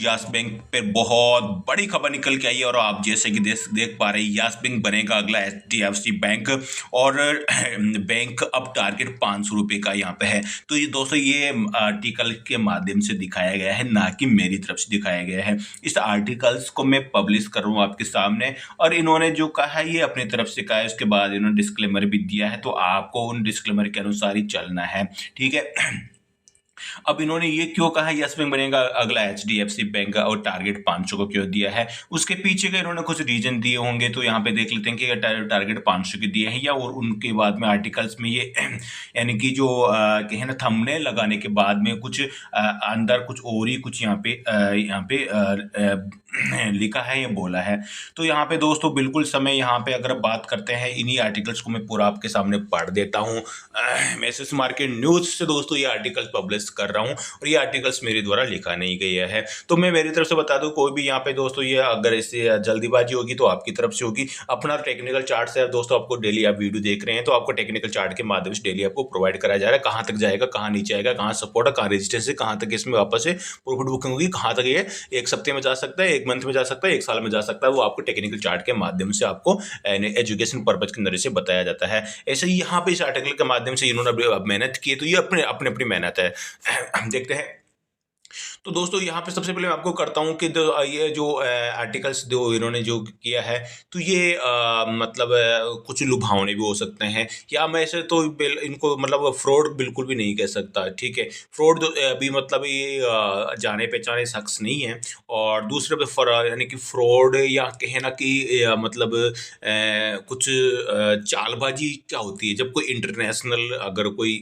Yes bank पे बहुत बड़ी खबर निकल के आई है और आप जैसे कि देख पा रहे हैं यस बैंक बनेगा अगला एचडीएफसी बैंक। और बैंक अब टारगेट 500 रुपये का यहाँ पे है। तो ये दोस्तों ये आर्टिकल के माध्यम से दिखाया गया है, ना कि मेरी तरफ से दिखाया गया है। इस आर्टिकल्स को मैं पब्लिश कर रहा हूँ आपके सामने, और इन्होंने जो कहा है ये अपनी तरफ से कहा है। उसके बाद इन्होंने डिस्क्लेमर भी दिया है, तो आपको उन डिस्क्लेमर के अनुसार ही चलना है, ठीक है। अब इन्होंने ये क्यों कहा यस बैंक बनेगा अगला एचडीएफसी बैंक का, और टारगेट 500 को क्यों दिया है, उसके पीछे का इन्होंने कुछ रीजन दिए होंगे। तो यहाँ पे देख लेते हैं कि टारगेट 500 के दिए हैं, या और उनके बाद में आर्टिकल्स में ये यानी कि जो कहे ना थंबनेल लगाने के बाद में कुछ अंदर कुछ और ही कुछ यहाँ पे लिखा है या बोला है। तो यहाँ पे दोस्तों बिल्कुल समय यहाँ पे अगर बात करते हैं, इन्हीं आर्टिकल्स को मैं पूरा आपके सामने पढ़ देता हूँ। मैसेज मार्केट न्यूज से दोस्तों ये आर्टिकल पब्लिश कर रहा हूँ, और ये आर्टिकल्स मेरे द्वारा लिखा नहीं गया है। तो मैं मेरी तरफ से बता दूं, कोई भी यहाँ पे दोस्तों ये अगर इससे जल्दीबाजी होगी तो आपकी तरफ से होगी। अपना टेक्निकल चार्ट से दोस्तों आपको डेली आप वीडियो देख रहे हैं, तो आपको टेक्निकल चार्ट के माध्यम से डेली आपको प्रोवाइड कराया जा रहा है, कहाँ तक जाएगा, कहाँ नीचे आएगा, कहाँ सपोर्ट है, कहाँ रेजिस्टेंस है, कहाँ तक इसमें वापस से प्रॉफिट बुकिंग होगी, कहाँ तक ये एक सप्ताह में जा सकता है, एक मंथ में जा सकता है, एक साल में जा सकता है। वो आपको टेक्निकल चार्ट के माध्यम से आपको एजुकेशन पर्पज के नजर से बताया जाता है। ऐसे ही यहाँ पे इस आर्टिकल के माध्यम से इन्होंने मेहनत की है, तो ये अपने अपनी अपनी मेहनत है। देखते हैं। तो दोस्तों यहाँ पे सबसे पहले मैं आपको करता हूँ कि ये जो आर्टिकल्स जो इन्होंने जो किया है, तो ये मतलब कुछ लुभावने भी हो सकते हैं, या मैं ऐसे तो इनको मतलब फ्रॉड बिल्कुल भी नहीं कह सकता, ठीक है। फ्रॉड अभी मतलब ये जाने पहचाने शख्स नहीं है। और दूसरे पे यानी कि फ्रॉड या कहे ना कि मतलब कुछ चालबाजी क्या होती है, जब कोई इंटरनेशनल अगर कोई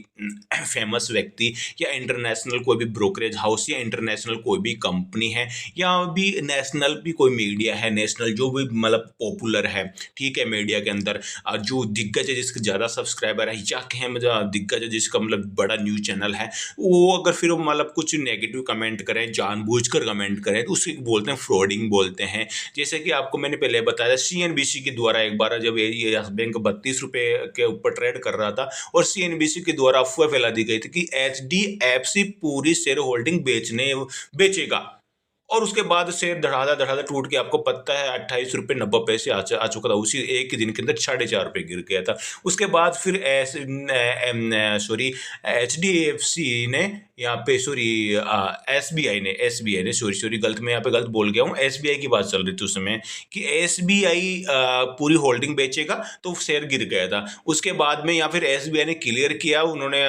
फेमस व्यक्ति या इंटरनेशनल कोई भी ब्रोकरेज हाउस या इंटरनेशनल कोई भी कंपनी है, या भी नेशनल भी कोई मीडिया है, नेशनल जो भी मतलब पॉपुलर है, ठीक है, मीडिया के अंदर जो दिग्गज है, जिसके ज़्यादा सब्सक्राइबर है, या कहें मतलब दिग्गज है जिसका मतलब बड़ा न्यूज़ चैनल है, वो अगर फिर मतलब कुछ नेगेटिव कमेंट करें, जानबूझकर कमेंट करें, तो उसे बोलते हैं फ्रॉडिंग बोलते हैं। जैसे कि आपको मैंने पहले बताया, सीएनबीसी के द्वारा एक बार जब ये यस बैंक 32 रुपये के ऊपर ट्रेड कर रहा था, और सीएनबीसी के द्वारा अफवाह फैला दी गई थी कि एचडीएफसी पूरी शेयर होल्डिंग बेचेगा, और उसके बाद शेयर धड़ाधा धड़ाधा टूट के आपको पता है 28 रुपये 90 पैसे आ चुका था। उसी एक ही दिन के अंदर 4.5 रुपये गिर गया था। उसके बाद फिर एचडीएफसी ने यहाँ पे एसबीआई ने सॉरी गलत, मैं यहाँ पे गलत बोल गया हूँ। एसबीआई की बात चल रही थी उस समय कि एसबीआई पूरी होल्डिंग बेचेगा, तो शेयर गिर गया था। उसके बाद में या फिर एसबीआई ने क्लियर किया, उन्होंने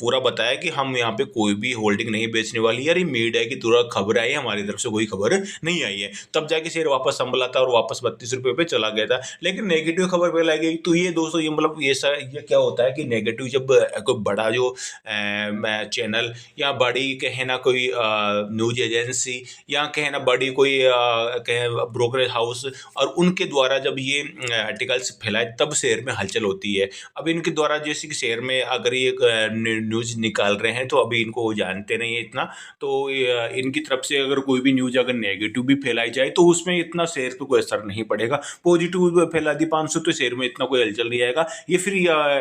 पूरा बताया कि हम यहाँ पे कोई भी होल्डिंग नहीं बेचने वाली। यार ये मीडिया की पूरा खबर आई है, हमारी तरफ से कोई खबर नहीं आई है। तब जाके शेयर वापस संभला था और वापस 32 रुपये पे चला गया था। लेकिन नेगेटिव खबर फैलाई गई। तो ये दोस्तों ये मतलब ये क्या होता है कि नेगेटिव जब कोई बड़ा जो चैनल या बड़ी कहे ना कोई न्यूज एजेंसी या कहे ना बड़ी कोई कहे ब्रोकरेज हाउस, और उनके द्वारा जब ये आर्टिकल्स फैलाए तब शेयर में हलचल होती है। अब इनके द्वारा जैसे कि शेयर में अगर ये न्यूज निकाल रहे हैं, तो अभी इनको वो जानते नहीं है इतना, तो इनकी तरफ से अगर कोई भी न्यूज अगर नेगेटिव भी फैलाई जाए तो उसमें इतना शेयर पे कोई असर नहीं पड़ेगा। पॉजिटिव फैला दी 500 तो शेयर में इतना कोई हलचल नहीं आएगा। ये फिर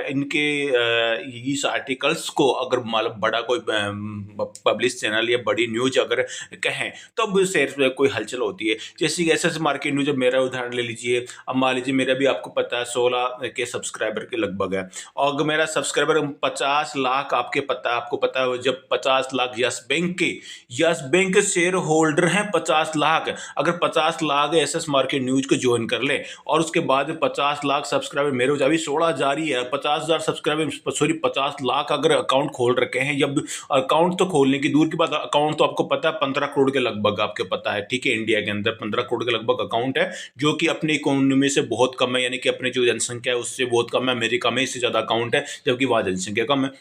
इनके इस आर्टिकल्स को अगर मतलब बड़ा कोई पब्लिश चैनल या बड़ी न्यूज अगर कहें, तब शेयर में कोई हलचल होती है। जैसे कि एसएस मार्केट न्यूज, अब मेरा उदाहरण ले लीजिए। अब मान लीजिए मेरा भी आपको पता है 16 के सब्सक्राइबर के लगभग है, और अगर मेरा सब्सक्राइबर 50 लाख आपको पता है, जब 50 लाख यस बैंक के शेयर होल्डर हैं 50 लाख। अगर 50 लाख एसएस मार्केट न्यूज को ज्वाइन कर ले, और उसके बाद 50 लाख सब्सक्राइबर मेरे हो जाए, 16 जारी है, 50,000 सब्सक्राइबर 50 लाख अगर अकाउंट खोल रखे हैं। जब अकाउंट तो खोलने की दूर की बात, अकाउंट तो आपको पता है 15 करोड़ के लगभग आपको पता है, ठीक है। इंडिया के अंदर 15 करोड़ के लगभग अकाउंट है, जो कि अपनी इकोनॉमी से बहुत कम है, यानी कि अपनी जो जनसंख्या है उससे बहुत कम है। अमेरिका में इससे ज्यादा अकाउंट है, जबकि वहां जनसंख्या कम है।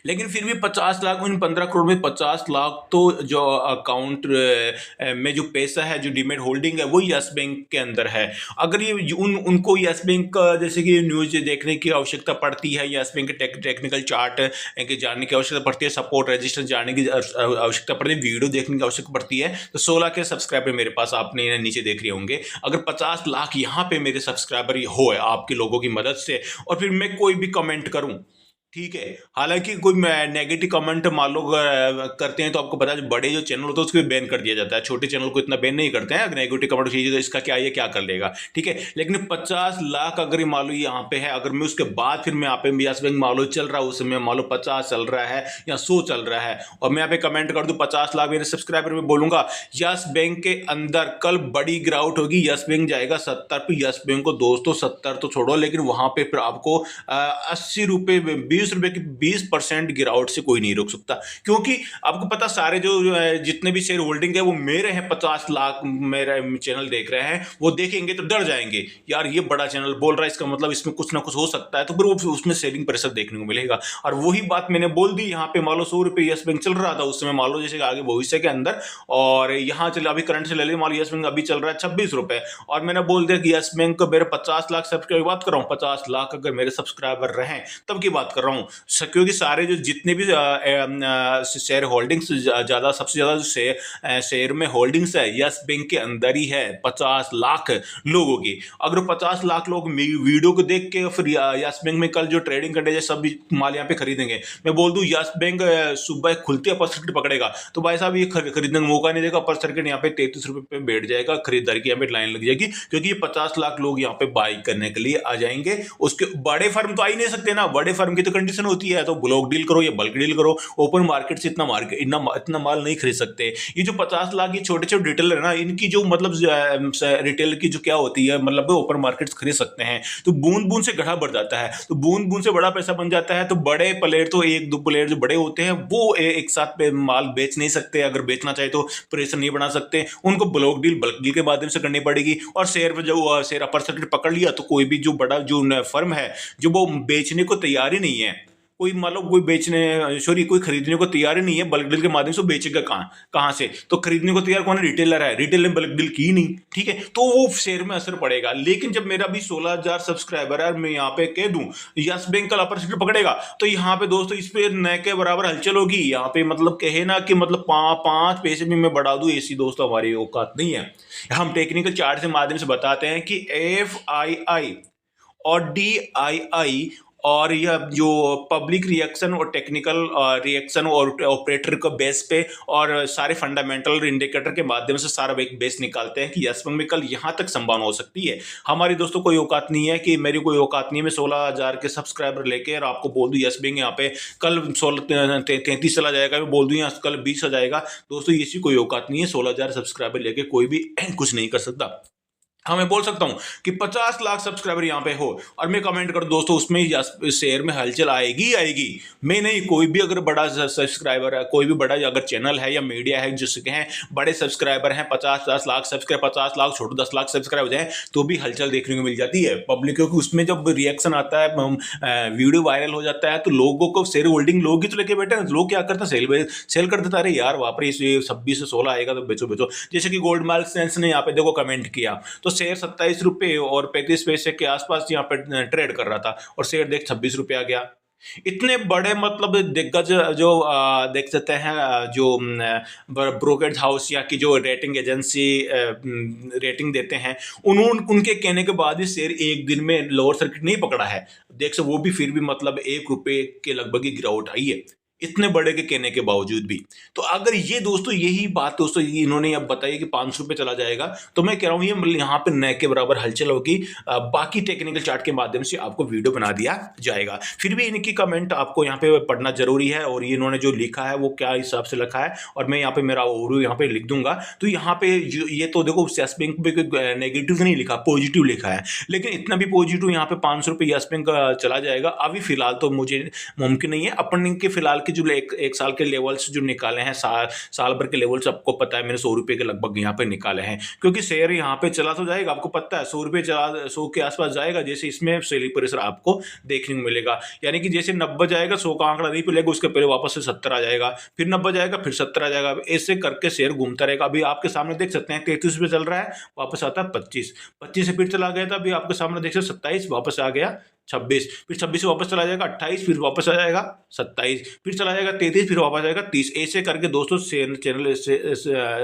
लेकिन फिर भी 50 लाख, उन 15 करोड़ में 50 लाख तो जो अकाउंट में जो पैसा है, जो डीमेट होल्डिंग है, वो यस बैंक के अंदर है। अगर ये उनको यस बैंक का जैसे कि न्यूज देखने की आवश्यकता पड़ती है, यस बैंक के टेक्निकल चार्ट के जानने की आवश्यकता पड़ती है, सपोर्ट रजिस्टर जानने की आवश्यकता पड़ती है, वीडियो देखने की आवश्यकता पड़ती है, तो 16 के सब्सक्राइबर मेरे पास आपने नीचे देख रहे होंगे। अगर 50 लाख यहाँ पे मेरे सब्सक्राइबर हो आपके लोगों की मदद से, और फिर मैं कोई भी कमेंट करूं, ठीक है। हालाँकि कोई नेगेटिव कमेंट मान लो करते हैं तो आपको पता है जो बड़े जो चैनल होते हैं उसको बैन कर दिया जाता है। छोटे चैनल को इतना बैन नहीं करते हैं। अगर नेगेटिव कमेंट कीजिए तो इसका क्या, ये क्या कर लेगा, ठीक है। लेकिन 50 लाख अगर ये मान लो यहाँ पे है, अगर मैं उसके बाद फिर मैं यहाँ पे यस बैंक मान लो चल रहा है, उस समय मान लो 50 चल रहा है या 100 चल रहा है, और मैं यहाँ पे कमेंट कर दूँ 50 लाख मेरे सब्सक्राइबर में, बोलूंगा यस बैंक के अंदर कल बड़ी गिरावट होगी, यस बैंक जाएगा 70 पे, यस बैंक को दोस्तों 70 तो छोड़ो, लेकिन वहां पे फिर आपको 80 रुपए 20 रुपए की 20% गिरावट से कोई नहीं रोक सकता। क्योंकि आपको पता सारे जो जितने भी शेयर होल्डिंग है वो मेरे हैं, 50 लाख मेरा चैनल देख रहे हैं, वो देखेंगे तो डर जाएंगे, यार ये बड़ा चैनल बोल रहा है, इसका मतलब इसमें कुछ ना कुछ हो सकता है, तो फिर वो उसमें सेलिंग प्रेशर देखने को मिलेगा। और वही बात मैंने बोल दी, यहाँ पे मान लो 100 रुपए यस बैंक चल रहा था उस समय, मान लो जैसे आगे भविष्य के अंदर, और यहाँ चले अभी करंट से ले ली, मान लो यस बैंक अभी चल रहा है 26 रुपए, और मैंने बोल दिया कि यस बैंक को मेरे 50 लाख सब्सक्राइबर, बात कर रहा हूँ 50 लाख अगर मेरे सब्सक्राइबर रहे तब की बात कर रहा हूँ, क्योंकि सारे जो जितने भी शेयर होल्डिंग्स ज्यादा, सबसे ज्यादा जो शेयर में होल्डिंग्स है यस बैंक के अंदर ही है, 50 लाख लोगों की। अगर 50 लाख लोग वीडियो को देख के फिर यस बैंक में कल जो ट्रेडिंग करने सब माल यहाँ पे खरीदेंगे, मैं बोल दूं यस बैंक सुबह खुलते अपर सर्किट पकड़ेगा तो भाई साहब ये खरीदने का मौका नहीं देगा, अपर सर्किट यहाँ पे 33 रुपए पे बैठ जाएगा, खरीदारी की यहाँ पे लाइन लग जाएगी, क्योंकि ये 50 लाख लोग यहाँ पे बाई करने के लिए आ जाएंगे। उसके बड़े फर्म तो आ ही नहीं सकते ना, बड़े फर्म की तो कंडीशन होती है तो ब्लॉक डील करो या बल्क डील करो, ओपन मार्केट से इतना माल नहीं खरीद सकते। ये जो 50 लाख ये छोटे छोटे रिटेलर है ना, इनकी जो मतलब रिटेल की जो क्या होती है, मतलब ओपन मार्केट से खरीद सकते हैं, तो बूंद बूंद से गढ़ा बढ़ जाता है, तो बूंद बूंद से बड़ा पैसा बन जाता है। तो बड़े प्लेयर तो एक दो प्लेयर जो बड़े होते हैं वो एक साथ माल बेच नहीं सकते, अगर बेचना चाहे तो प्रेशर नहीं बना सकते, उनको ब्लॉक डील बल्क डील के माध्यम से करनी पड़ेगी। और शेयर पे जो शेयर अपर सर्किट पकड़ लिया तो कोई भी जो बड़ा जो फर्म है जो वो बेचने को तैयार ही नहीं है, कोई मतलब कोई बेचने सॉरी कोई खरीदने को तैयार ही नहीं है, बल्क डील के माध्यम से बेचेगा कहां से, तो खरीदने को तैयार कौन है, रिटेलर है, रिटेलर ने बल्क डील की नहीं, ठीक है, तो वो शेयर में असर पड़ेगा। लेकिन जब मेरा भी 16,000 सब्सक्राइबर है, मैं यहाँ पे कह दूं यस बैंक कल अपर सर्किट पकड़ेगा तो यहाँ पे दोस्तों इस पे न के बराबर हलचल होगी, यहाँ पे मतलब कहे ना कि मतलब 5 पैसे भी मैं बढ़ा दूं, ऐसी दोस्तों हमारी औकात नहीं है। हम टेक्निकल चार्ट के माध्यम से बताते हैं कि FII और DII और यह जो पब्लिक रिएक्शन और टेक्निकल रिएक्शन और ऑपरेटर को बेस पे और सारे फंडामेंटल इंडिकेटर के माध्यम से सारा एक बेस निकालते हैं कि यस बैंक में कल यहाँ तक संभावना हो सकती है। हमारी दोस्तों कोई औकात नहीं है कि मेरी कोई औकात नहीं है मैं 16,000 के सब्सक्राइबर लेके और आपको बोल दूं यस बैंक यहाँ पे कल 33 चला जाएगा, मैं बोल दूं यहाँ कल 20 आ जाएगा। दोस्तों इसी कोई औकात नहीं है, 16,000 सब्सक्राइबर लेके कोई भी कुछ नहीं कर सकता। हाँ मैं बोल सकता हूँ कि 50 लाख सब्सक्राइबर यहाँ पे हो और मैं कमेंट कर दोस्तों उसमें शेयर में हलचल आएगी आएगी, मैं नहीं, कोई भी अगर बड़ा सब्सक्राइबर है, कोई भी बड़ा अगर चैनल है या मीडिया है जिसके हैं बड़े सब्सक्राइबर हैं 50-10 लाख सब्सक्राइबर, 50 लाख छोड़ो 10 लाख सब्सक्राइब हो जाए तो भी हलचल देखने को मिल जाती है पब्लिक, क्योंकि उसमें जब रिएक्शन आता है वीडियो वायरल हो जाता है तो लोगों को शेयर होल्डिंग लोग ही तो लेके बैठे हैं, लोग क्या करते हैं सेल कर देता है, अरे यार वापरे 26 से 16 आएगा तो बेचो बेचो। जैसे कि गोल्ड मार्क सेंस ने यहाँ पे देखो कमेंट किया तो शेयर 27 रुपए और 35 पैसे के आसपास यहाँ पे ट्रेड कर रहा था और शेयर देख 26 रुपए आ गया। इतने बड़े मतलब दिग्गज जो देख सकते हैं जो ब्रोकरेज हाउस या की जो रेटिंग एजेंसी रेटिंग देते हैं उनके कहने के बाद भी शेयर एक दिन में लोअर सर्किट नहीं पकड़ा है, देख सो वो भी फिर भी मतलब 1 रुपए के लगभग ही गिरावट आई है इतने बड़े के कहने के बावजूद भी। तो अगर ये दोस्तों यही बात दोस्तों इन्होंने अब बताई कि 500 रुपए चला जाएगा तो मैं कह रहा हूँ ये मतलब यहाँ पे न के बराबर हलचल होगी, बाकी टेक्निकल चार्ट के माध्यम से आपको वीडियो बना दिया जाएगा। फिर भी इनकी कमेंट आपको यहाँ पे पढ़ना जरूरी है और ये इन्होंने जो लिखा है वो क्या हिसाब से लिखा है और मैं यहाँ पे मेरा ओवरव्यू यहाँ पे लिख दूंगा। तो यहाँ पे ये तो देखो यस बैंक पे नेगेटिव नहीं लिखा, पॉजिटिव लिखा है, लेकिन इतना भी पॉजिटिव यहाँ पे 500 रुपये यस बैंक का चला जाएगा अभी फिलहाल तो मुझे मुमकिन नहीं है। अपन के फिलहाल के जो एक साल के लेवल्स जो निकाले हैं साल भर के लेवल्स आपको पता है मैंने 100 रुपए के लगभग यहाँ पे निकाले हैं, क्योंकि शेयर यहाँ पे चला तो जाएगा, आपको पता है 100 रुपए चला 100 के आसपास जाएगा, जैसे इसमें सेलिंग प्रेशर आपको देखने को मिलेगा, यानी कि जैसे 90 जाएगा 100 का आंकड़ा नहीं मिलेगा उसके पहले वापस से 70 आ जाएगा, फिर 90 जाएगा फिर 70 आ जाएगा, ऐसे करके शेयर घूमता रहेगा। अभी आपके सामने देख सकते हैं 33 पे चल रहा है, वापस आता है 25 से फिर चला गया था, अभी आपके सामने देख सकते 27 वापस आ गया 26, फिर 26 से वापस चला जाएगा 28, फिर वापस आ जाएगा 27, फिर चला जाएगा 33, फिर वापस आएगा 30। ऐसे करके दोस्तों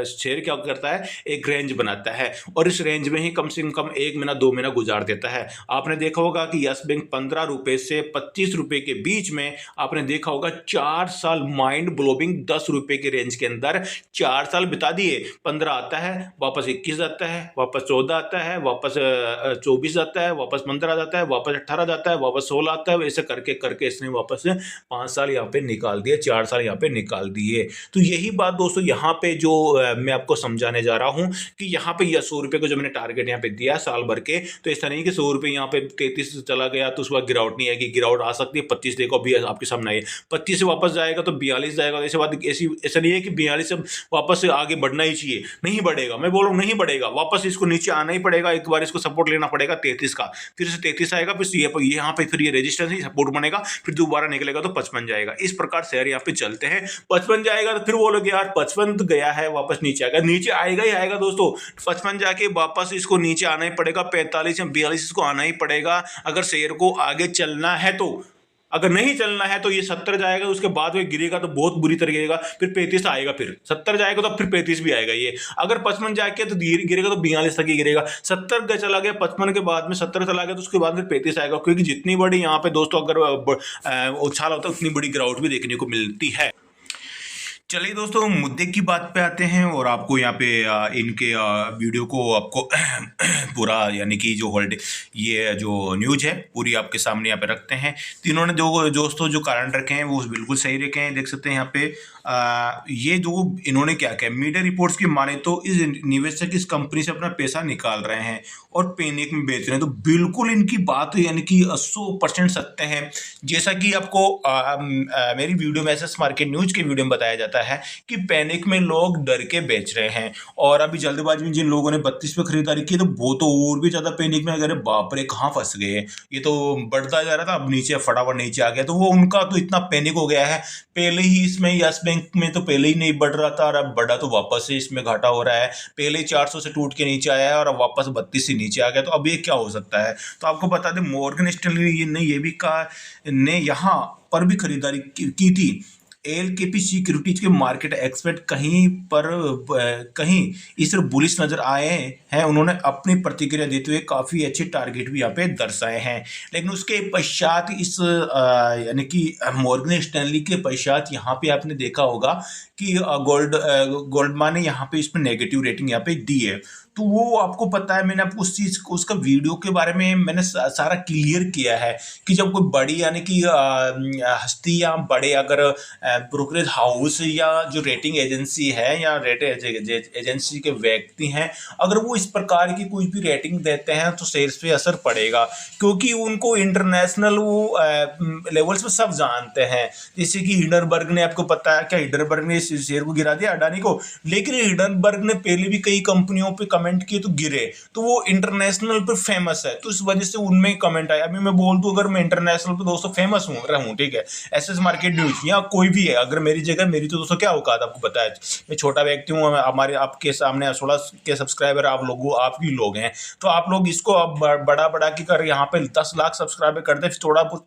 शेयर क्या करता है, एक रेंज बनाता है और इस रेंज में ही कम से कम 1 महीना 2 महीना गुजार देता है। आपने देखा होगा कि यस बैंक 15 रुपए से 25 रुपए के बीच में, आपने देखा होगा 4 साल माइंड ब्लोइंग 10 रुपए के रेंज के अंदर 4 साल बिता दिए। 15 आता है, वापस 21 आता है, वापस 14 आता है, वापस 24 आता है, वापस 15 आता है, वापस 18 आता है, वापस 16 आता है। ऐसे करके करके इसने वापस 5 साल यहाँ पे निकाल दिए, 4 साल यहाँ पे निकाल दिए। तो यही बात दोस्तों यहाँ पे जो मैं आपको समझाने जा रहा हूँ कि यहाँ पे 100 रुपए को जो मैंने टारगेट यहाँ पे दिया साल भर के, तो ऐसा नहीं कि 100 रुपए यहाँ पे 33 चला गया तो उसके बाद गिरावट नहीं आएगी। गिरावट आ सकती है। 25 देखो अभी आपके सामने आई, 25 से वापस जाएगा तो 42 जाएगा। ऐसे बात ऐसा नहीं है कि 42 से वापस से आगे बढ़ना ही चाहिए, नहीं बढ़ेगा। मैं बोल रहा हूँ नहीं बढ़ेगा, वापस इसको नीचे आना ही पड़ेगा। एक बार इसको सपोर्ट लेना पड़ेगा 33 का, फिर से 33 आएगा, फिर यहाँ पे फिर ये रेजिस्टेंस ही सपोर्ट बनेगा, फिर दोबारा निकलेगा तो 55 जाएगा। इस प्रकार शेयर यहाँ पे चलते हैं। 55 जाएगा तो फिर बोलोगे यार 55 तो गया है, वापस नीचे आएगा, नीचे आएगा ही आएगा दोस्तों। 55 जाके वापस इसको नीचे आना ही पड़ेगा, 45 या 42 इसको आना ही पड़ेगा अगर शेयर को आगे चलना है तो। अगर नहीं चलना है तो ये 70 जाएगा, उसके बाद में गिरेगा तो बहुत बुरी तरह गिरेगा, फिर 35 आएगा, फिर 70 जाएगा तो फिर 35 भी आएगा। ये अगर 55 जाके तो गिरेगा तो 42 तक ही गिरेगा। 70 का चला गया, 55 के बाद में 70 चला गया तो उसके बाद फिर 35 आएगा, क्योंकि जितनी बड़ी यहाँ पे दोस्तों अगर उछाल होता है उतनी बड़ी गिरावट भी देखने को मिलती है। चलिए दोस्तों मुद्दे की बात पे आते हैं और आपको यहाँ पे इनके वीडियो को आपको पूरा यानी कि जो ये जो न्यूज है पूरी आपके सामने यहाँ पे रखते हैं। तो इन्होंने दोस्तों जो कारण रखे हैं वो बिल्कुल सही रखे हैं। देख सकते हैं यहाँ पे ये जो इन्होंने क्या किया, मीडिया रिपोर्ट्स की माने तो इस निवेशक इस कंपनी से अपना पैसा निकाल रहे हैं और पैनिक में बेच रहे हैं। तो बिल्कुल इनकी बात यानी कि 100% सत्य है। जैसा कि आपको मेरी वीडियो में एसएस मार्केट न्यूज के वीडियो में बताया जाता है कि पैनिक में लोग डर के बेच रहे हैं। और अभी जल्दबाजी में जिन लोगों ने 32 पे खरीदारी की तो वो तो और भी ज्यादा पैनिक में, अगर बाप रे कहाँ फंस गए, ये तो बढ़ता जा रहा था अब नीचे फटाफट नीचे आ गया। तो वो उनका तो इतना पैनिक हो गया है। पहले ही इसमें यस बैंक में तो पहले ही नहीं बढ़ रहा था और अब बढ़ा तो वापस से इसमें घाटा हो रहा है। पहले ही 400 से टूट के नीचे आया है और अब वापस 32 से नीचे आ गया। तो अब ये क्या हो सकता है। तो आपको बता दें मॉर्गन स्टैनली ने ये भी कहा, ने यहाँ पर भी खरीदारी की थी। एलकेपी सिक्योरिटीज के मार्केट एक्सपर्ट कहीं इस तरह बुलिश नजर आए हैं। उन्होंने अपनी प्रतिक्रिया देते हुए काफी अच्छे टारगेट भी यहाँ पे दर्शाए हैं। लेकिन उसके पश्चात इस यानी कि मॉर्गन स्टैनली के पश्चात यहाँ पे आपने देखा होगा कि गोल्डमान ने यहाँ पे इसमें नेगेटिव रेटिंग यहाँ पे दी है। तो वो आपको पता है, मैंने आपको उस चीज को उसका वीडियो के बारे में मैंने सारा क्लियर किया है कि जब कोई बड़ी यानी कि हस्ती या बड़े अगर ब्रोकरेज हाउस या जो रेटिंग एजेंसी है या रेटिंग एजेंसी के व्यक्ति हैं, अगर वो इस प्रकार की कोई भी रेटिंग देते हैं तो शेयर्स पे असर पड़ेगा, क्योंकि उनको इंटरनेशनल वो लेवल्स पे सब जानते हैं। जैसे कि हिंडनबर्ग ने, आपको पता है क्या, हिंडनबर्ग ने शेयर को गिरा दिया अडानी को, लेकिन हिंडनबर्ग ने पहले भी कई कंपनियों पे कमेंट किए तो गिरे। तो वो इंटरनेशनल पे फेमस है तो इस वजह से उनमें कमेंट आया। अभी मैं बोल दूं अगर मैं इंटरनेशनल पे दोस्तों फेमस रहूं, ठीक है, एसएस मार्केट न्यूज या कोई भी है, अगर मेरी जगह, मेरी तो दोस्तों क्या औकात आपको पता है, मैं छोटा व्यक्ति हूँ। हमारे आपके सामने 16 के सब्सक्राइबर आप ही लोग हैं। तो आप लोग इसको अब बड़ा की कर यहाँ पे 10 लाख सब्सक्राइबर कर दे, थोड़ा बहुत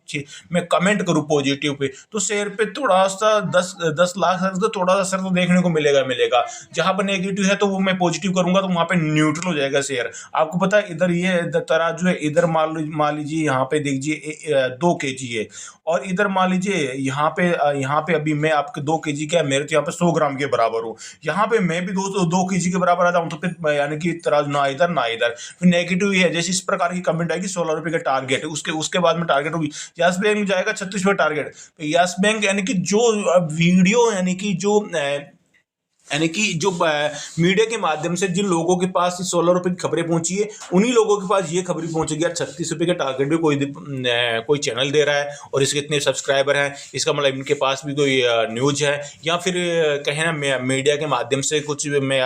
मैं कमेंट करूँ पॉजिटिव पे तो शेयर पे थोड़ा सा 10 लाख तो थोड़ा सा असर तो देखने को मिलेगा। जहां पर नेगेटिव है तो वो मैं पॉजिटिव करूंगा तो वहां पे न्यूट्रल हो जाएगा शेयर। आपको पता है इधर ये तराजू है, इधर मान लीजिए यहाँ पे देखिए 2 kg है और इधर मान लीजिए यहाँ पे अभी मैं आपके 2 kg का, मेरे तो यहाँ पे 100 ग्राम के बराबर हूँ। यहाँ पे मैं भी दोस्तों 2 kg के बराबर आता हूँ तो फिर यानी कि तराजू ना इधर फिर नेगेटिव ही है। जैसे इस प्रकार की कमेंट आएगी 16 रुपए का टारगेट है, उसके बाद में टारगेट होगी यस बैंक में जाएगा 36 रुपए टारगेट। यस बैंक यानी कि जो वीडियो यानी कि जो मीडिया के माध्यम से जिन लोगों के पास 16 रुपए की खबरें पहुंची है, उन्हीं लोगों के पास ये खबरें पहुंचेगी यार 36 रुपए का टारगेट भी कोई चैनल दे रहा है और इसके इतने सब्सक्राइबर हैं, इसका मतलब इनके पास भी कोई न्यूज है। या फिर कहें ना मीडिया के माध्यम से कुछ मैं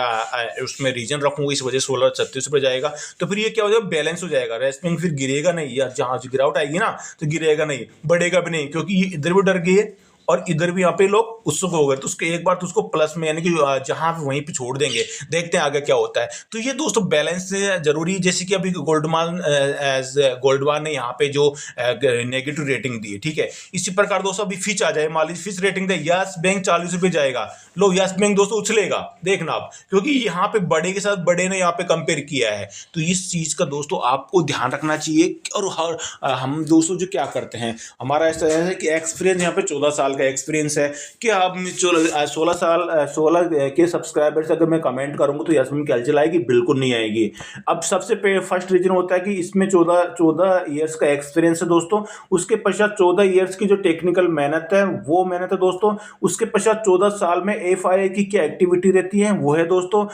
उसमें रीजन रखूंगा, इस वजह से 36 रुपए जाएगा। तो फिर ये क्या हो जाएगा, बैलेंस हो जाएगा। रेस्पिंग फिर गिरेगा नहीं यार, जहां गिरावट आएगी ना तो गिरेगा नहीं, बढ़ेगा भी नहीं, क्योंकि ये इधर भी डर गई है और इधर भी यहाँ पे लोग उत्सुक हो गए, तो उसके एक बार तो उसको प्लस में यानी कि जहां वहीं पे छोड़ देंगे, देखते हैं आगे क्या होता है। तो ये दोस्तों बैलेंस जरूरी है, जैसे कि अभी गोल्डमान ने यहाँ पे जो नेगेटिव रेटिंग दी है, ठीक है। इसी प्रकार दोस्तों अभी फिच आ जाए, मान लीजिए फिच रेटिंग दे यस बैंक 40 रुपए जाएगा, लो यस बैंक दोस्तों उछलेगा, देखना आप, क्योंकि यहाँ पे बड़े के साथ बड़े ने यहाँ पे कंपेयर किया है। तो इस चीज का दोस्तों आपको ध्यान रखना चाहिए। और हम दोस्तों जो क्या करते हैं, हमारा ऐसा है कि एक्सपीरियंस यहाँ पे 14 साल का एक्सपीरियंस है कि आप 16 के सब्सक्राइबर्स अगर मैं कमेंट करूंगा तो यस बैंक कैलकुलेट आएगी, बिल्कुल नहीं आएगी। अब सबसे फर्स्ट रीजन होता है कि इसमें 14 ईयर्स का एक्सपीरियंस है दोस्तों, उसके पश्चात 14 ईयर्स की जो टेक्निकल मेहनत है वो मेहनत है दोस्तों, उसके पश्चात 14 साल में FII की क्या एक्टिविटी रहती है वो है दोस्तों,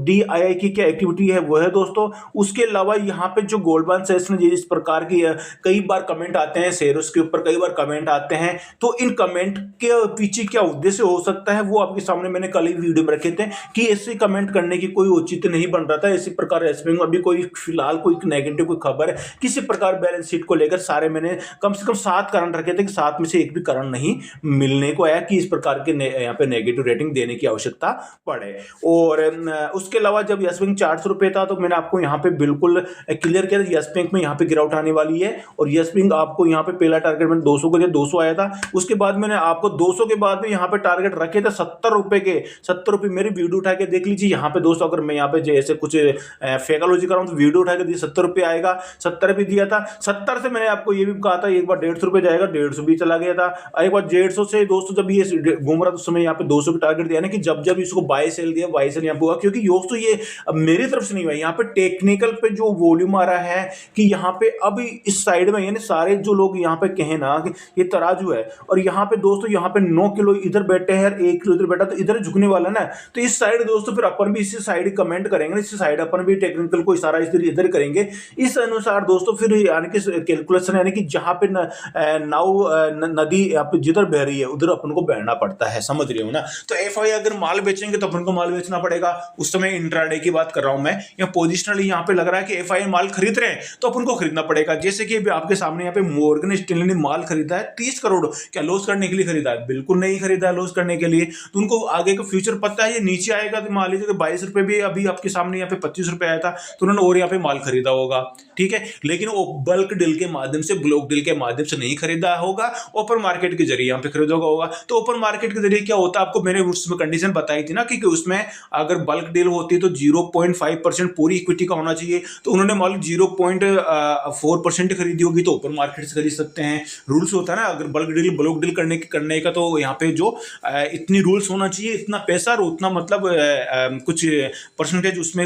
DII की क्या एक्टिविटी है वो है दोस्तों। उसके अलावा यहाँ पे जो गोल्डमैन सैक्स ने इस प्रकार की कई बार कमेंट आते हैं शेयर्स के ऊपर, कई बार कमेंट आते हैं, तो इन कमेंट के पीछे क्या उद्देश्य हो सकता है वो आपके सामने मैंने कल ही वीडियो में रखे थे कि ऐसे कमेंट करने की कोई औचित्य नहीं बन रहा था। इसी प्रकार एसबीआई में अभी कोई फिलहाल कोई नेगेटिव कोई खबर है किसी प्रकार बैलेंस शीट को लेकर, सारे मैंने कम से कम 7 कारण रखे थे कि 7 में से एक भी कारण नहीं मिलने को आया कि इस प्रकार के यहाँ पे नेगेटिव रेटिंग देने की आवश्यकता पड़े। और उसके अलावा जब यस बैंक 400 रुपए था तो मैंने आपको यहाँ पे बिल्कुल क्लियर किया था यस बैंक में यहाँ पे गिरावट आने वाली है, और यस बैंक आपको यहाँ पे पहला टारगेट मैंने 200 को दिया, 200 आया था। उसके बाद मैंने आपको 200 के बाद में यहाँ पे टारगेट रखे थे 70 रुपए के, 70 रुपए मेरी वीडियो उठा के देख लीजिए यहाँ पे दोस्तों। अगर मैं यहाँ पे जैसे कुछ फेकोलॉजी कर रहा हूँ तो वीडियो उठा के दिए 70 रुपए आएगा, 70 भी दिया था। 70 से मैंने आपको ये भी कहा था एक बार 150 रुपए जाएगा, 150 भी चला गया था। एक बार 150 से दोस्तों जब ये घूम रहा था उस समय यहाँ पे 200 का टारगेट दिया ना कि जब जब इसको बाय सेल दिया, बाय सेल यहाँ पे हुआ, क्योंकि दोस्तों ये मेरी तरफ से नहीं हुआ, यहाँ पे टेक्निकल पे जो वॉल्यूम आ रहा है कि यहाँ पे अब इस साइड में यानी सारे जो लोग यहाँ पे कहे ना कि ये तराजू है, और यहाँ पे दोस्तों यहाँ पे 9 किलो इधर बैठे हैं, 1 किलो इधर बैठा, तो इधर झुकने वाला ना, तो इस साइड दोस्तों फिर अपन भी इसी साइड कमेंट करेंगे, इसी साइड अपन भी टेक्निकल को इशारा इधर करेंगे। इस अनुसार दोस्तों फिर यानी कि कैलकुलेशन यानी कि जहां पे नदी जिधर बह रही है उधर अपन को बहना पड़ता है, समझ रहे हो ना। तो FI अगर माल बेचेंगे तो अपन को माल बेचना पड़ेगा, उस समय इंट्राडे की बात कर रहा हूं मैं, या पोजिशनली यहाँ पे लग रहा है कि FI माल खरीद रहे हैं तो अपन को खरीदना पड़ेगा। जैसे कि आपके सामने यहाँ पे मॉर्गन स्टैनली ने माल खरीदा है 30 करोड़, क्या लॉस करने के लिए खरीदा है? बिल्कुल नहीं खरीदा है लॉस करने के लिए। तो उनको आगे का फ्यूचर पता है, ये नीचे आएगा तो मान लीजिए 22 रुपए भी अभी आपके सामने यहाँ पे 25 रुपए आया था तो उन्होंने और यहाँ पे माल खरीदा होगा, ठीक है। लेकिन वो बल्क डील के माध्यम से, ब्लॉक डील के माध्यम से नहीं खरीदा होगा, ओपन मार्केट के जरिए यहाँ पे खरीदा होगा। तो ओपन मार्केट के जरिए क्या होता है आपको मैंने उसमें कंडीशन बताई थी ना कि उसमें अगर बल्क डील होती है तो 0.5% पूरी इक्विटी का होना चाहिए, तो उन्होंने मान लो 0.4% खरीदी होगी तो ओपन मार्केट से खरीद सकते हैं। रूल्स होता है ना अगर बल्क डील ब्लॉक डील करने का, तो यहाँ पे जो इतनी रूल्स होना चाहिए, इतना पैसा और उतना मतलब कुछ परसेंटेज उसमें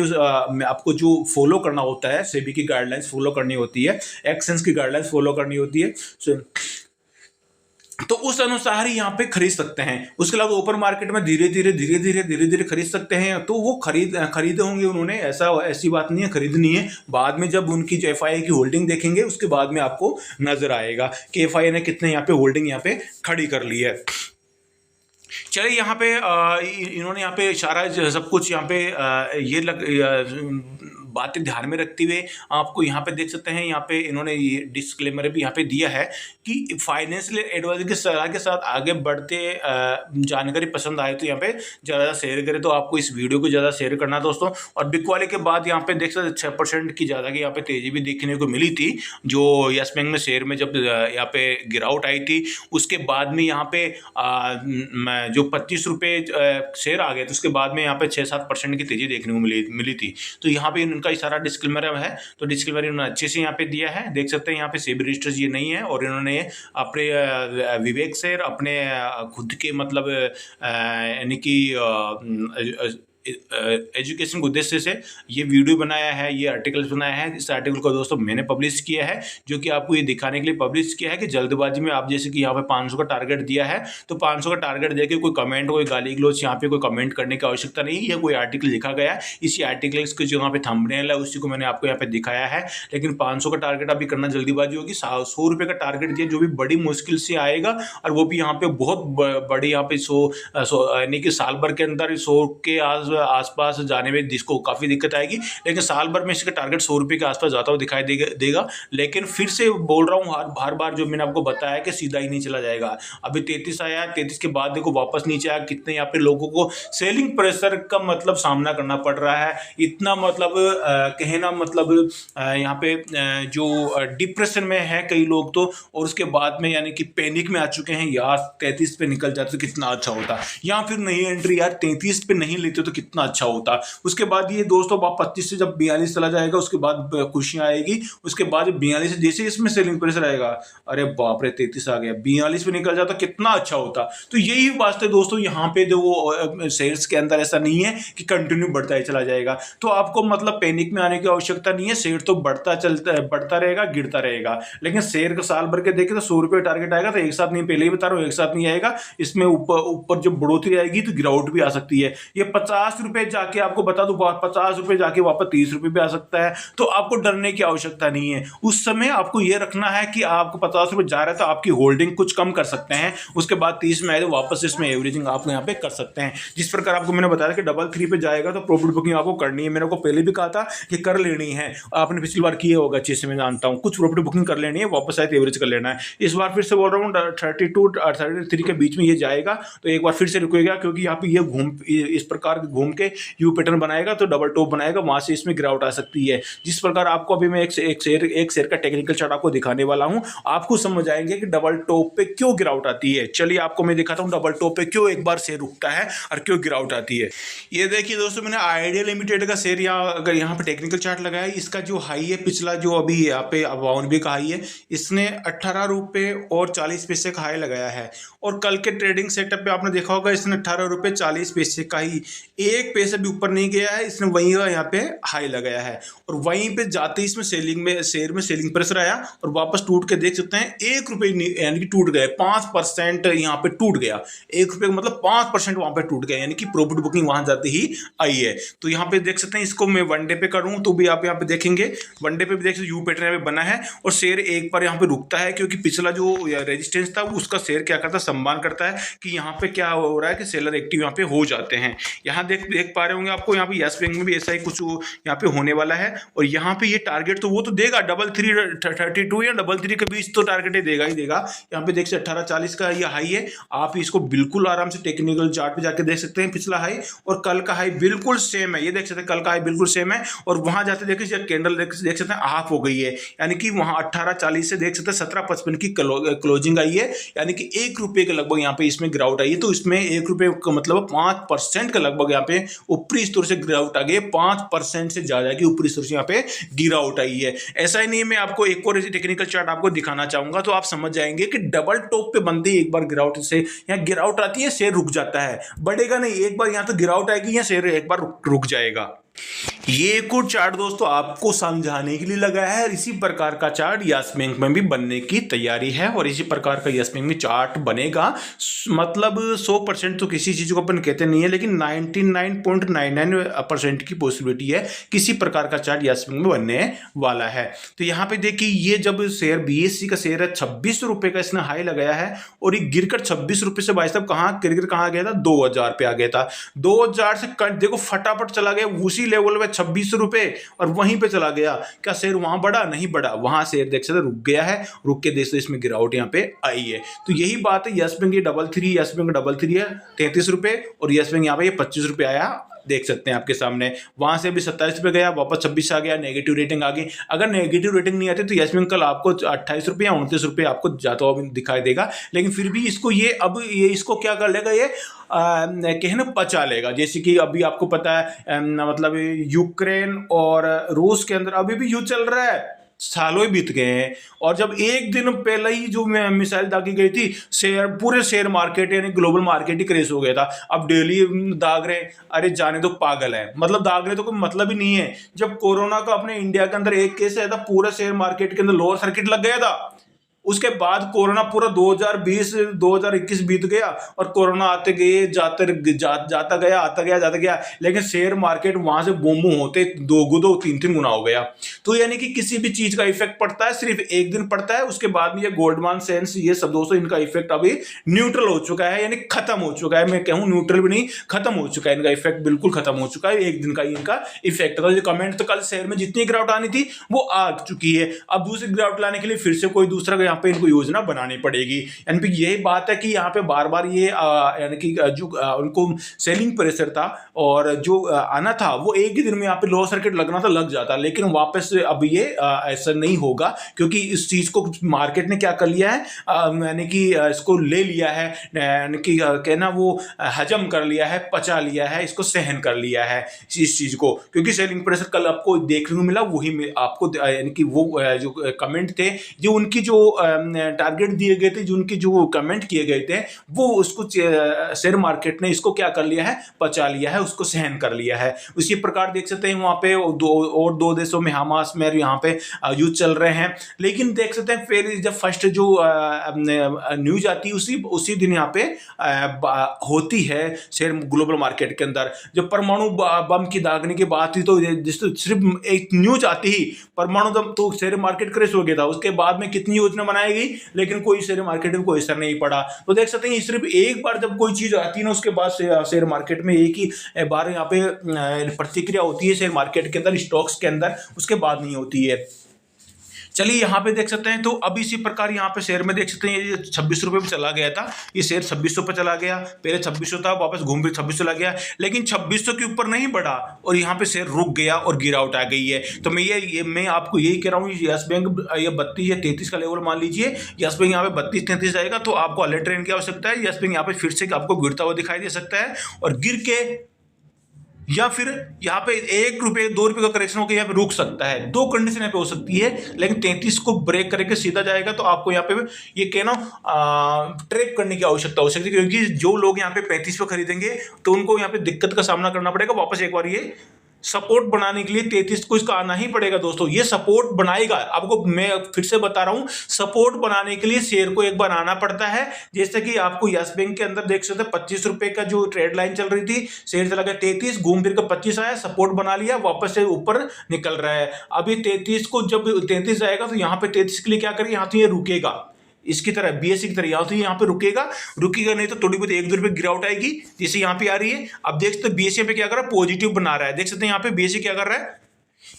आपको जो फॉलो करना होता है, सेबी की गाइडलाइंस फॉलो करनी होती है, एक्सेंस की गाइडलाइंस फॉलो करनी होती है, तो उस अनुसार ही यहाँ पे खरीद सकते हैं। उसके अलावा ओपन मार्केट में धीरे धीरे खरीद सकते हैं, तो वो खरीदे होंगे उन्होंने, ऐसी बात नहीं है खरीदनी है। बाद में जब उनकी जो FII की होल्डिंग देखेंगे उसके बाद में आपको नजर आएगा कि FII ने कितने यहाँ पे होल्डिंग यहाँ पे खड़ी कर ली है। चलिए यहाँ पे इन्होंने यहाँ पे सारा सब कुछ यहाँ पे ये बातें ध्यान में रखते हुए आपको यहाँ पे देख सकते हैं, यहाँ पे इन्होंने ये डिस्क्लेमर भी यहाँ पे दिया है कि फाइनेंशियल एडवाइजर की सलाह के साथ आगे बढ़ते जानकारी पसंद आए तो यहाँ पे ज़्यादा शेयर करें, तो आपको इस वीडियो को ज़्यादा शेयर करना दोस्तों। और बिग वाले के बाद यहाँ पे देख सकते 6% की ज़्यादा की यहाँ पे तेज़ी भी देखने को मिली थी, जो यस बैंक में शेयर में जब यहाँ पे गिरावट आई थी उसके बाद में यहाँ पे जो 25 रुपये शेयर आ गए तो उसके बाद में यहाँ पे 6-7% की तेज़ी देखने को मिली थी। तो यहाँ पे इनका सारा डिस्क्लेमर है, तो डिस्क्लेमर इन्होंने अच्छे से यहाँ पे दिया है, देख सकते हैं यहाँ पे सेबी रजिस्टर्स ये नहीं है, और इन्होंने अपने विवेक से अपने खुद के मतलब यानी कि एजुकेशन के उद्देश्य से ये वीडियो बनाया है, ये आर्टिकल्स बनाया है। इस आर्टिकल को दोस्तों मैंने पब्लिश किया है, जो कि आपको ये दिखाने के लिए पब्लिश किया है कि जल्दबाजी में आप जैसे कि यहाँ पे 500 का टारगेट दिया है तो 500 का टारगेट देके कोई कमेंट, कोई गाली गलौज यहाँ पे कोई कमेंट करने की आवश्यकता नहीं है। कोई आर्टिकल लिखा गया, इसी आर्टिकल के जो यहाँ पे थंबनेल है उसी को मैंने आपको यहाँ पे दिखाया है। लेकिन 500 का टारगेट अभी करना जल्दीबाजी होगी। 100 रुपये का टारगेट दिया जो भी बड़ी मुश्किल से आएगा, और वो भी यहाँ पे बहुत बड़ी यहाँ पे 100 यानी कि साल भर के अंदर 100 के आसपास जाने में जिसको काफ़ी दिक्कत आएगी, लेकिन साल भर में इसका टारगेट 100 रुपये के आसपास जाता हुआ दिखाई देगा। लेकिन फिर से बोल रहा हूँ, हर बार जो मैंने आपको बताया कि सीधा ही नहीं चला जाएगा। अभी 33 आया, 33 के बाद देखो वापस नीचे आया। कितने यहाँ पे लोगों को सेलिंग प्रेशर का मतलब सामना करना पड़ रहा है, इतना मतलब कहना मतलब यहाँ पे जो डिप्रेशन में है कई लोग तो, और उसके बाद में यानी कि पैनिक में आ चुके हैं यार। 33 पे निकल जाते तो कितना अच्छा होता, या फिर नई एंट्री यार 33 पे नहीं लेते तो कितना अच्छा होता। उसके बाद ये दोस्तों 25 से जब 42 चला जाएगा, उसके बाद खुशियां आएगी। उसके बाद 42 से जैसे इसमें सेलिंग प्रेशर आएगा, अरे बाप रे 33 आ गया, 42 पे निकल जाता कितना अच्छा होता। तो यही वास्ते दोस्तों यहाँ पे जो शेयर्स के अंदर ऐसा नहीं है कि कंटिन्यू बढ़ता ही चला जाएगा, तो आपको मतलब पैनिक में आने की आवश्यकता नहीं है। शेयर तो बढ़ता रहेगा, गिरता रहेगा, लेकिन शेयर का साल भर के देखे तो 100 रुपये टारगेट आएगा, तो एक साथ नहीं, पहले ही बता रहा हूँ एक साथ नहीं आएगा। इसमें ऊपर जब बढ़ोतरी आएगी तो गिरावट भी आ सकती है। ये 50 रुपए जाके आपको बता दूं, 50 रुपए जाके वापस 30 रुपए भी आ सकता है, तो आपको डरने की आवश्यकता नहीं है। उस समय आपको ये रखना है कि आपको 50 रुपए जा रहा है तो आपकी होल्डिंग कुछ कम कर सकते हैं, उसके बाद 30 में आए तो वापस इसमें एवरेजिंग आप यहाँ पे कर सकते हैं। जिस प्रकार आपको मैंने बताया कि 33 पे जाएगा तो प्रॉफिट बुकिंग आपको करनी है। मैंने को पहले भी कहा था कि कर लेनी है, आपने पिछली बार किए होगा अच्छे से, मैं जानता हूँ। कुछ प्रॉफिट बुकिंग कर लेनी है, वापस आए तो एवरेज कर लेना है। इस बार फिर से बोल रहा हूँ 32 और 33 के बीच में ये जाएगा तो एक बार फिर से रुकेगा, क्योंकि यहाँ पे ये इस प्रकार घूम के यू पैटर्न बनाएगा तो डबल टॉप बनाएगा, वहां से इसमें गिरावट आ सकती है। जिस प्रकार आपको अभी मैं एक शेयर का टेक्निकल चार्ट आपको दिखाने वाला हूं, आपको समझ आएंगे कि डबल टॉप पे क्यों गिरावट आती है। चलिए आपको मैं दिखाता हूं डबल टॉप पे क्यों एक बार शेयर रुकता है और क्यों गिरावट आती है। ये देखिए दोस्तों, मैंने आइडिया लिमिटेड का शेयर अगर यहाँ पे टेक्निकल चार्ट लगाया है, इसका जो हाई है पिछला जो अभी यहाँ पे 52 का हाई है, इसने 18 रुपये और 40 पैसे का हाई लगाया है। और कल के ट्रेडिंग सेटअप पे आपने देखा होगा, इसने 18 रुपये 40 पैसे का ही, 1 पैसे भी ऊपर नहीं गया है, इसने वहीं यहाँ पे हाई लगाया है। और वहीं पे जाते ही इसमें शेयर में सेलिंग प्रेशर आया और वापस टूट के देख सकते हैं 1 रुपये यानी कि टूट गए, 5% यहाँ पे टूट गया। 1 रुपये का मतलब 5% वहां पे टूट गया, यानी कि प्रॉफिट बुकिंग वहां जाते ही आई है। तो यहाँ पे देख सकते हैं, इसको मैं वन डे पे करूँ तो भी आप यहाँ पे देखेंगे, वन डे पे भी देख सकते यू पैटर्न यहाँ पे बना है और शेयर एक बार यहाँ पे रुकता है, क्योंकि पिछला जो रेजिस्टेंस था उसका शेयर क्या करता है, सम्मान करता है कि यहाँ पे क्या हो रहा है कि सेलर एक्टिव यहाँ पे हो जाते हैं। यहाँ देख पा रहे होंगे आपको, यहाँ पे यस बैंक में भी ऐसा ही कुछ यहाँ पे होने वाला है। और यहाँ पे ये टारगेट तो वो तो देगा 33 या 33 के बीच तो टारगेट देगा ही देगा। यहाँ पे देख सकते 1840 का ये हाई है, आप इसको बिल्कुल आराम से टेक्निकल चार्ट पे जाके देख सकते हैं पिछला हाई और कल का हाई बिल्कुल सेम है। ये देख सकते हैं कल का हाई बिल्कुल सेम है, और वहां जाते देखिए कैंडल देख सकते हैं हाफ हो गई है, यानी कि वहां 1840 से देख सकते हैं 1755 की क्लोजिंग आई है, यानी कि 1 रुपये के लगभग यहाँ पे इसमें गिरावट आई है। तो इसमें 1 रुपये का मतलब 5% का लगभग यहाँ पे ऊपरी स्तर से गिरावट आ गई, 5% से ज्यादा की ऊपरी स्तर से यहाँ पे गिरावट आई है। ऐसा ही नहीं, मैं आपको एक और टेक्निकल चार्ट आपको दिखाना चाहूंगा तो आप समझ जाएंगे कि डबल टॉप पे बनते ही एक बार गिरावट से यहाँ गिरावट आती है, शेयर रुक जाता है, बढ़ेगा नहीं। एक बार यहाँ तो गिरावट आएगी, यहाँ शेयर एक बार रुक जाएगा। ये एक और चार्ट दोस्तों आपको समझाने के लिए लगा है, और इसी प्रकार का चार्ट यस बैंक में भी बनने की तैयारी है, और इसी प्रकार का यस बैंक में चार्ट बनेगा। मतलब 100% तो किसी चीज को अपन कहते नहीं है, लेकिन 99.99% की पॉसिबिलिटी है किसी प्रकार का चार्ट यस बैंक में बनने वाला है। तो यहाँ पे देखिए, ये जब शेयर बीएससी का शेयर है 26 रुपए का इसने हाई लगाया है, और ये गिरकर 26 रुपए से भाई साहब कहाँ गया था, 2000 पे आ गया था। 2000 से देखो फटाफट चला गया उसी लेवल में 26 रुपए, और वहीं पे चला गया। क्या शेयर वहां बढ़ा? नहीं बढ़ा, वहां शेयर देख सकते रुक गया है, रुक के देख सकते इसमें गिरावट यहाँ पे आई है। तो यही बात है, यस बैंक ये 33, यस बैंक 33 है 33 रुपए, और यस बैंक यहाँ पे 25 रुपए आया, देख सकते हैं आपके सामने। वहां से भी 27 पे गया, वापस 26 आ गया, नेगेटिव रेटिंग आ गई। अगर नेगेटिव रेटिंग नहीं आती तो यस बैंक कल आपको 28 रुपये या 29 रुपये आपको जाता हुआ दिखाई देगा, लेकिन फिर भी इसको ये इसको क्या कर लेगा, ये कहना पचा लेगा। जैसे कि अभी आपको पता है मतलब यूक्रेन और रूस के अंदर अभी भी युद्ध चल रहा है, सालों बीत गए हैं, और जब एक दिन पहले ही जो मिसाइल दागी गई थी, पूरे शेयर मार्केट यानी ग्लोबल मार्केट ही क्रेश हो गया था। अब डेली दाग रहे, अरे जाने दो, पागल है, मतलब दाग रहे तो कोई मतलब ही नहीं है। जब कोरोना का अपने इंडिया के अंदर एक केस आया था, पूरा शेयर मार्केट के अंदर लोअर सर्किट लग गया था, उसके बाद कोरोना पूरा 2020 2021 बीत गया और कोरोना आते गए जाता गया, आता गया, जाता गया, लेकिन शेयर मार्केट वहां से बूम बूम होते दो तीन तीन गुना हो गया। तो यानी कि किसी भी चीज का इफेक्ट पड़ता है सिर्फ एक दिन पड़ता है, उसके बाद में ये गोल्डमान सैच्स ये सब दोस्तों इनका इफेक्ट अभी न्यूट्रल हो चुका है, यानी खत्म हो चुका है। मैं कहूं न्यूट्रल भी नहीं, खत्म हो चुका है, इनका इफेक्ट बिल्कुल खत्म हो चुका है। एक दिन का इनका इफेक्ट था। कमेंट तो कल शेयर में जितनी गिरावट आनी थी वो आ चुकी है। अब दूसरी गिरावट लाने के लिए फिर से कोई दूसरा यहाँ पे इनको योजना बनानी पड़ेगी। यानी कि यही बात है कि यहाँ पे बार बार ये यानी कि जो उनको सेलिंग प्रेशर था और जो आना था वो एक ही दिन में यहाँ पे लो सर्किट लगना था, लग जाता, लेकिन वापस अब ये ऐसा नहीं होगा, क्योंकि इस चीज को मार्केट ने क्या कर लिया है, यानी कि इसको ले लिया है, यानी कि कहना वो हजम कर लिया है, पचा लिया है, इसको सहन कर लिया है इस चीज को। क्योंकि सेलिंग प्रेशर कल आपको देखने को मिला, वही आपको यानी कि वो जो कमेंट थे, जो उनकी जो टारगेट दिए गए थे, जो उनके जो कमेंट किए गए थे, वो उसको शेयर मार्केट ने इसको क्या कर लिया है, पचा लिया है, उसको सहन कर लिया है। उसी प्रकार देख सकते हैं वहां पे दो देशों में हमास में यहाँ पे युद्ध चल रहे हैं, लेकिन देख सकते हैं फिर जब फर्स्ट जो न्यूज आती है उसी दिन यहाँ पे होती है शेयर ग्लोबल मार्केट के अंदर। जब परमाणु बम की दागने की बात थी तो सिर्फ एक न्यूज आती ही परमाणु बम तो शेयर मार्केट क्रैश हो गया था। उसके बाद में कितनी योजना बनाई गई, लेकिन कोई शेयर मार्केट में कोई असर नहीं पड़ा। तो देख सकते हैं सिर्फ एक बार जब कोई चीज आती है ना, उसके बाद शेयर मार्केट में एक ही बार यहाँ पे प्रतिक्रिया होती है शेयर मार्केट के अंदर, स्टॉक्स के अंदर, उसके बाद नहीं होती है। चलिए यहाँ पे देख सकते हैं, तो अब इसी प्रकार यहाँ पे शेयर में देख सकते हैं ये 26 रुपये पे चला गया था, ये शेयर 2600 पे चला गया, पहले 2600 था, वापस घूम फिर 2600 चला गया, लेकिन 2600 के ऊपर नहीं बढ़ा और यहाँ पे शेयर रुक गया और गिरावट आ गई है। तो मैं आपको यही कह रहा हूँ, यस बैंक ये 32 या 33 का लेवल मान लीजिए, यस बैंक यहाँ पे 32-33 जाएगा तो आपको अलर्ट रहने की आवश्यकता है। यस बैंक यहाँ पे फिर से आपको गिरता हुआ दिखाई दे सकता है और गिर के या फिर यहाँ पे 1 रुपये 2 रुपये का करेक्शन होकर यहाँ पे रुक सकता है। दो कंडीशन यहाँ पे हो सकती है, लेकिन 33 को ब्रेक करके सीधा जाएगा तो आपको यहाँ पे ये कहना ट्रेप करने की आवश्यकता हो सकती है, क्योंकि जो लोग यहाँ पे 35 पे खरीदेंगे तो उनको यहाँ पे दिक्कत का सामना करना पड़ेगा। वापस एक बार ये सपोर्ट बनाने के लिए 33 को इसका आना ही पड़ेगा दोस्तों, ये सपोर्ट बनाएगा। आपको मैं फिर से बता रहा हूं, सपोर्ट बनाने के लिए शेयर को एक बार आना पड़ता है। जैसे कि आपको यस बैंक के अंदर देख सकते हैं 25 रुपए का जो ट्रेड लाइन चल रही थी, शेयर चला गया 33, घूम फिर कर 25 आया, सपोर्ट बना लिया, वापस से ऊपर निकल रहा है। अभी 33 को जब 33 जाएगा तो यहाँ पे 33 के लिए क्या करेगा, यहाँ तो ये रुकेगा, इसकी तरह बीएससी की तरह यहाँ पे रुकेगा नहीं तो थोड़ी बहुत 1-2 रुपये गिरावट आएगी, जैसे यहाँ पे आ रही है। अब देख सकते हैं बीएससी पे क्या कर रहा है, पॉजिटिव बना रहा है। देख सकते हैं यहाँ पे बीएससी क्या कर रहा है,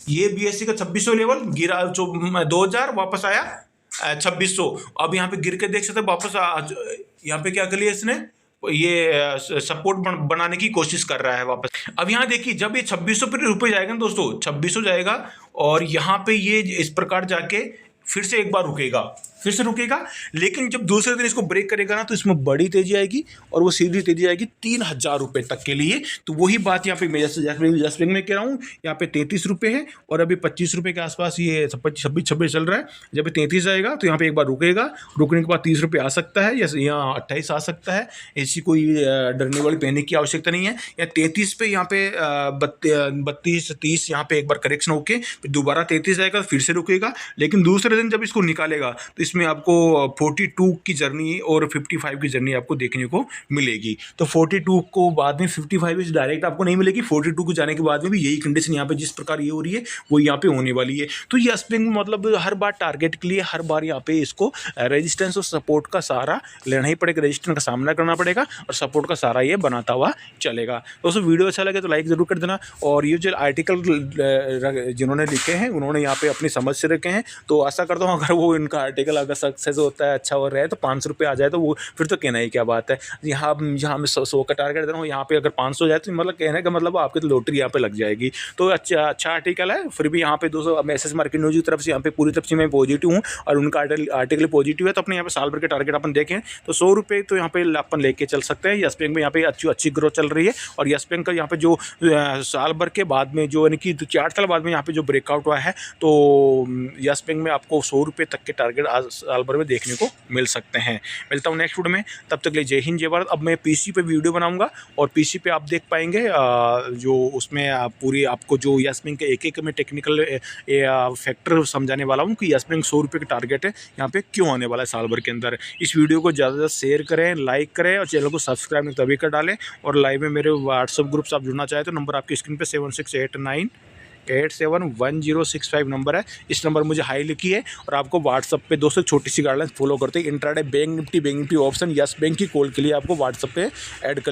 ये बीएससी का 2600 लेवल गिरा, जो 2000 वापस आया 2600। अब यहाँ पे गिर के देख सकते हैं वापस यहाँ पे क्या कर लिया इसने, ये सपोर्ट बनाने की कोशिश कर रहा है वापस। अब यहाँ देखिए जब ये 2600 पे रुपये जाएगा ना दोस्तों, 2600 जाएगा और यहाँ पे ये इस प्रकार जाके फिर से एक बार रुकेगा, लेकिन जब दूसरे दिन इसको ब्रेक करेगा ना तो इसमें बड़ी तेजी आएगी और वो सीधी तेजी आएगी 3000 रुपये तक के लिए। तो वही बात यहाँ पे मैं जस बैंक में कह रहा हूँ, यहाँ पे 33 रुपये है और अभी 25 रुपये के आसपास ये 26 चल रहा है। जब 33 आएगा तो यहाँ पे एक बार रुकेगा, रुकने के बाद 30 रुपये आ सकता है या यहाँ 28 आ सकता है, ऐसी कोई डरने वाली पैनिक की आवश्यकता नहीं है। या 33 पे यहाँ पे 32-30 यहाँ पे एक बार करेक्शन होके फिर दोबारा 33 आएगा, फिर से रुकेगा, लेकिन दूसरे दिन जब इसको निकालेगा तो इसमें आपको 42 की जर्नी और 55 की जर्नी आपको देखने को मिलेगी। तो 42 को बाद में 55 डायरेक्ट आपको नहीं मिलेगी, 42 को जाने के बाद में भी यही कंडीशन यहाँ पे जिस प्रकार ये हो रही है वो यहाँ पे होने वाली है। तो ये स्प्रिंग मतलब हर बार टारगेट के लिए हर बार यहाँ पे इसको रेजिस्टेंस और सपोर्ट का सहारा लेना ही पड़ेगा, रेजिस्टेंस का सामना करना पड़ेगा और सपोर्ट का सहारा ये बनाता हुआ चलेगा। दोस्तों वीडियो अच्छा लगे तो लाइक जरूर कर देना और ये जो आर्टिकल जिन्होंने लिखे हैं उन्होंने यहाँ पे अपनी समझ से रखे हैं, तो आशा करता हूँ अगर वो इनका आर्टिकल अगर सक्सेस होता है, अच्छा हो रहा है तो 500 रुपये आ जाए तो वो फिर तो कहना ही क्या बात है। यहाँ मैं 100 का टारगेट दे रहा हूँ, यहाँ पे अगर 500 जाए तो मतलब कहने का मतलब आपकी तो लॉटरी यहाँ पे लग जाएगी। तो अच्छा आर्टिकल है। फिर भी यहाँ पे दोस्तों एसएस मार्केट न्यूज़ की तरफ से यहाँ पे पूरी तरफ से मैं पॉजिटिव हूँ और उनका आर्टिकल पॉजिटिव है। तो अपने यहाँ पे साल भर के टारगेट अपन देखें तो 100 रुपये तो यहाँ पे अपन लेके चल सकते हैं। यस बैंक में यहाँ पे अच्छी ग्रोथ चल रही है और यस बैंक का यहाँ पे जो साल भर के बाद में जो यानी कि 4 साल बाद में यहाँ पे जो ब्रेकआउट हुआ है, तो यस बैंक में आपको 100 रुपये तक के टारगेट साल भर में देखने को मिल सकते हैं। मिलता हूँ नेक्स्ट वीडियो में, तब तक के लिए जय हिंद जय भारत। अब मैं पीसी पे वीडियो बनाऊंगा और पीसी पे आप देख पाएंगे जो उसमें पूरी आपको जो यस बैंक के एक में टेक्निकल फैक्टर समझाने वाला हूँ कि यस बैंक 100 रुपये का टारगेट है यहाँ पे क्यों आने वाला है साल भर के अंदर। इस वीडियो को ज़्यादा से ज़्यादा शेयर करें, लाइक करें और चैनल को सब्सक्राइब नहीं तभी कर डालें। और लाइव में मेरे व्हाट्सअप ग्रुप से आप जुड़ना चाहें तो नंबर आपकी स्क्रीन पे 7689871065 नंबर है। इस नंबर मुझे हाई लिखी है और आपको व्हाट्सअप पे दोस्तों छोटी सी गाइडलाइंस फॉलो करते हैं। Intraday bank Nifty option yes bank की कॉल के लिए आपको व्हाट्सअप पे ऐड कर